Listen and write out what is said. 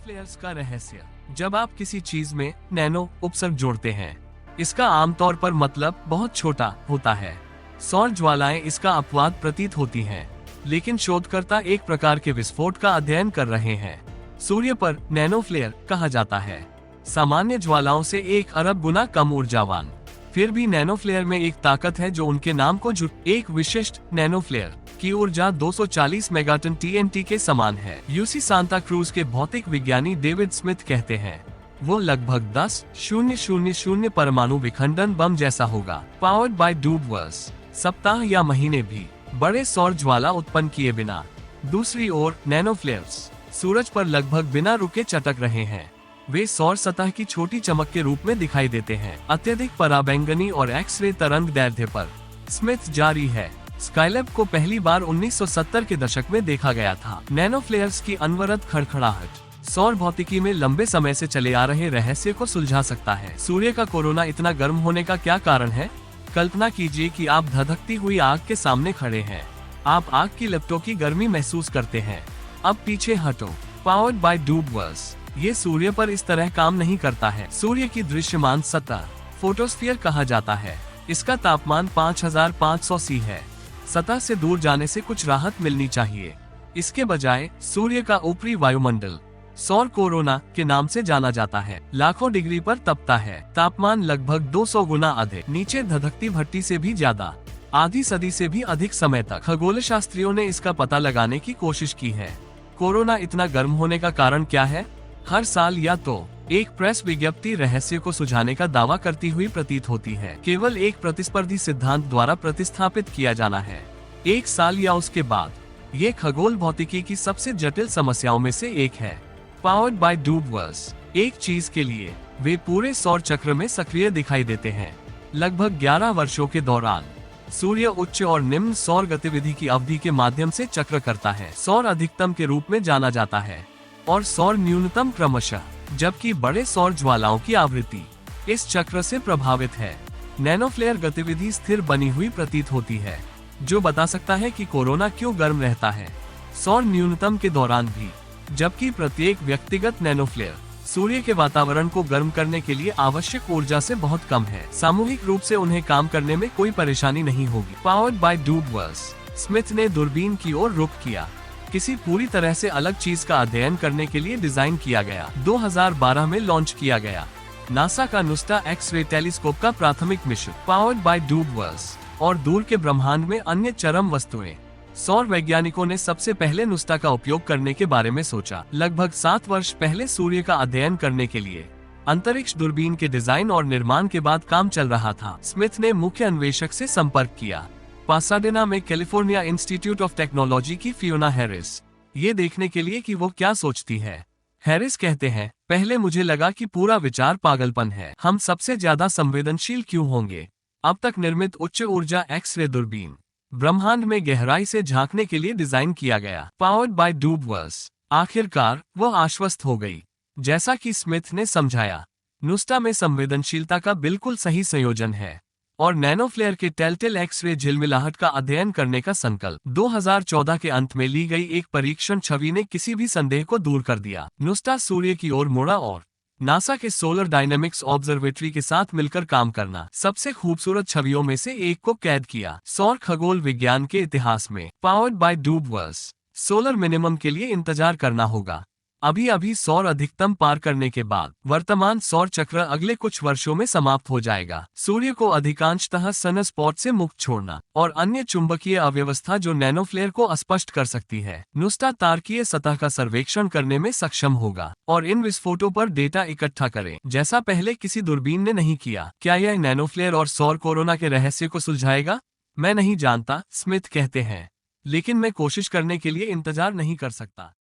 फ्लेयर्स का रहस्य। जब आप किसी चीज में नैनो उपसर्ग जोड़ते हैं, इसका आमतौर पर मतलब बहुत छोटा होता है। सौर ज्वालाएं इसका अपवाद प्रतीत होती हैं, लेकिन शोधकर्ता एक प्रकार के विस्फोट का अध्ययन कर रहे हैं। सूर्य पर नैनो फ्लेयर कहा जाता है सामान्य ज्वालाओं से 1 अरब गुना कम ऊर्जावान। फिर भी नैनो फ्लेयर में एक ताकत है जो उनके नाम को एक विशिष्ट नैनो फ्लेयर की ऊर्जा 240 मेगाटन TNT के समान है। यूसी सांता क्रूज के भौतिक विज्ञानी डेविड स्मिथ कहते हैं वो लगभग 10,000 परमाणु विखंडन बम जैसा होगा, पावर्ड बाय डूबवर्स। सप्ताह या महीने भी बड़े सौर ज्वाला उत्पन्न किए बिना। दूसरी ओर नैनो फ्लेयर्स सूरज पर लगभग बिना रुके चटक रहे हैं। वे सौर सतह की छोटी चमक के रूप में दिखाई देते हैं, अत्यधिक पराबैंगनी और एक्स-रे तरंग दैर्ध्य पर। स्मिथ जारी है, स्काईलैब को पहली बार 1970 के दशक में देखा गया था। नैनो फ्लेयर्स की अनवरत खड़खड़ाहट सौर भौतिकी में लंबे समय से चले आ रहे रहस्य को सुलझा सकता है। सूर्य का कोरोना इतना गर्म होने का क्या कारण है? कल्पना कीजिए कि आप धधकती हुई आग के सामने खड़े हैं। आप आग की लपटों की गर्मी महसूस करते हैं। अब पीछे हटो। Powered by Dubverse. ये सूर्य पर इस तरह काम नहीं करता है। सूर्य की दृश्यमान सतह फोटोस्फीयर कहा जाता है। इसका तापमान 5500 C है। सतह से दूर जाने से कुछ राहत मिलनी चाहिए। इसके बजाय सूर्य का ऊपरी वायुमंडल सौर कोरोना के नाम से जाना जाता है, लाखों डिग्री पर तपता है। तापमान लगभग 200 गुना अधिक, नीचे धधकती भट्टी से भी ज्यादा, आधी सदी से भी अधिक समय तक। खगोल शास्त्रियों ने इसका पता लगाने की कोशिश की है। कोरोना इतना गर्म होने का कारण क्या है? हर साल या तो एक प्रेस विज्ञप्ति रहस्य को सुझाने का दावा करती हुई प्रतीत होती है, केवल एक प्रतिस्पर्धी सिद्धांत द्वारा प्रतिस्थापित किया जाना है। 1 साल या उसके बाद। ये खगोल भौतिकी की सबसे जटिल समस्याओं में से एक है। Powered by Dubverse. एक चीज के लिए वे पूरे सौर चक्र में सक्रिय दिखाई देते हैं। लगभग 11 वर्षों के दौरान सूर्य उच्च और निम्न सौर गतिविधि की अवधि के माध्यम से चक्र करता है। सौर अधिकतम के रूप में जाना जाता है और सौर न्यूनतम क्रमशः, जबकि बड़े सौर ज्वालाओं की आवृत्ति इस चक्र से प्रभावित है। नैनो फ्लेयर गतिविधि स्थिर बनी हुई प्रतीत होती है, जो बता सकता है कि कोरोना क्यों गर्म रहता है सौर न्यूनतम के दौरान भी, जबकि प्रत्येक व्यक्तिगत नैनो फ्लेयर सूर्य के वातावरण को गर्म करने के लिए आवश्यक ऊर्जा से बहुत कम है। सामूहिक रूप से उन्हें काम करने में कोई परेशानी नहीं होगी। Powered by डूबवर्स। स्मिथ ने दूरबीन की ओर रुख किया, किसी पूरी तरह से अलग चीज का अध्ययन करने के लिए डिजाइन किया गया। 2012 में लॉन्च किया गया नासा का नुस्टा एक्स-रे टेलीस्कोप का प्राथमिक मिशन। Powered by डूबवर्स। और दूर के ब्रह्मांड में अन्य चरम वस्तुएं। सौर वैज्ञानिकों ने सबसे पहले नुस्टा का उपयोग करने के बारे में सोचा। लगभग 7 वर्ष पहले सूर्य का अध्ययन करने के लिए अंतरिक्ष दूरबीन के डिजाइन और निर्माण के बाद काम चल रहा था। स्मिथ ने मुख्य अन्वेषक से संपर्क किया, पासाडेना में कैलिफोर्निया इंस्टीट्यूट ऑफ टेक्नोलॉजी की फियोना हैरिस, ये देखने के लिए कि वो क्या सोचती है। हैरिस कहते हैं, पहले मुझे लगा कि पूरा विचार पागलपन है। हम सबसे ज्यादा संवेदनशील क्यों होंगे? अब तक निर्मित उच्च ऊर्जा एक्स-रे दूरबीन ब्रह्मांड में गहराई से झांकने के लिए डिजाइन किया गया। Powered by Dubverse. आखिरकार वो आश्वस्त हो गई। जैसा कि स्मिथ ने समझाया, नुस्टा में संवेदनशीलता का बिल्कुल सही संयोजन है और नैनो फ्लेयर के टेलटेल एक्स-रे झिलमिलाहट का अध्ययन करने का संकल्प। 2014 के अंत में ली गई एक परीक्षण छवि ने किसी भी संदेह को दूर कर दिया। नुस्टा सूर्य की ओर मुड़ा और नासा के सोलर डायनेमिक्स ऑब्जर्वेटरी के साथ मिलकर काम करना सबसे खूबसूरत छवियों में से एक को कैद किया सौर खगोल विज्ञान के इतिहास में। Powered by Dubverse. Solar minimum के लिए इंतजार करना होगा। अभी सौर अधिकतम पार करने के बाद वर्तमान सौर चक्र अगले कुछ वर्षों में समाप्त हो जाएगा। सूर्य को अधिकांशतः सनस्पॉट से मुक्त छोड़ना और अन्य चुंबकीय अव्यवस्था जो नैनो फ्लेयर को अस्पष्ट कर सकती है। नुस्टा तारकीय सतह का सर्वेक्षण करने में सक्षम होगा और इन विस्फोटों पर डेटा इकट्ठा करें, जैसा पहले किसी दूरबीन ने नहीं किया। क्या यह नैनो फ्लेयर और सौर कोरोना के रहस्य को सुलझाएगा? मैं नहीं जानता, स्मिथ कहते हैं, लेकिन मैं कोशिश करने के लिए इंतजार नहीं कर सकता।